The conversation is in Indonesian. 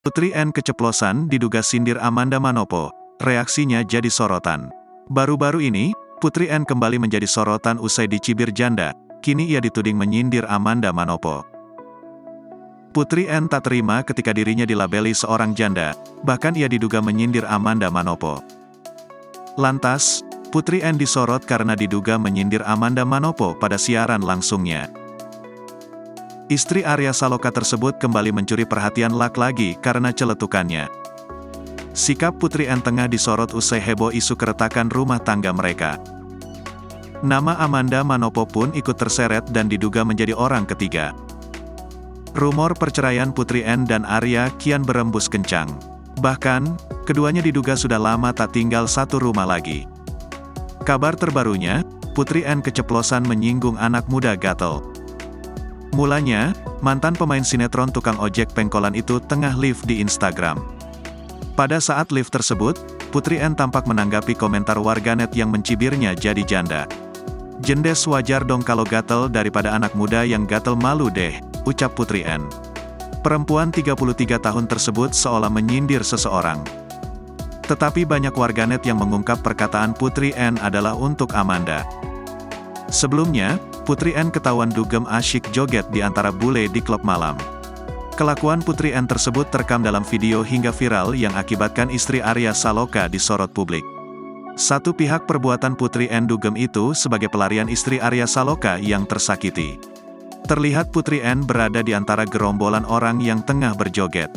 Putri N keceplosan diduga sindir Amanda Manopo, reaksinya jadi sorotan. Baru-baru ini, Putri N kembali menjadi sorotan usai dicibir janda, kini ia dituding menyindir Amanda Manopo. Putri N tak terima ketika dirinya dilabeli seorang janda, bahkan ia diduga menyindir Amanda Manopo. Lantas, Putri N disorot karena diduga menyindir Amanda Manopo pada siaran langsungnya. Istri Arya Saloka tersebut kembali mencuri perhatian lagi karena celetukannya. Sikap Putri N tengah disorot usai heboh isu keretakan rumah tangga mereka. Nama Amanda Manopo pun ikut terseret dan diduga menjadi orang ketiga. Rumor perceraian Putri N dan Arya kian berembus kencang. Bahkan, keduanya diduga sudah lama tak tinggal satu rumah lagi. Kabar terbarunya, Putri N keceplosan menyinggung anak muda gatel. Mulanya, mantan pemain sinetron tukang ojek pengkolan itu tengah live di Instagram. Pada saat live tersebut, Putri N tampak menanggapi komentar warganet yang mencibirnya jadi janda. "Jendes wajar dong kalau gatel daripada anak muda yang gatel, malu deh," ucap Putri N. Perempuan 33 tahun tersebut seolah menyindir seseorang. Tetapi banyak warganet yang mengungkap perkataan Putri N adalah untuk Amanda. Sebelumnya, Putri N ketahuan dugem asyik joget di antara bule di klub malam. Kelakuan Putri N tersebut terekam dalam video hingga viral yang akibatkan istri Arya Saloka disorot publik. Satu pihak perbuatan Putri N dugem itu sebagai pelarian istri Arya Saloka yang tersakiti. Terlihat Putri N berada di antara gerombolan orang yang tengah berjoget.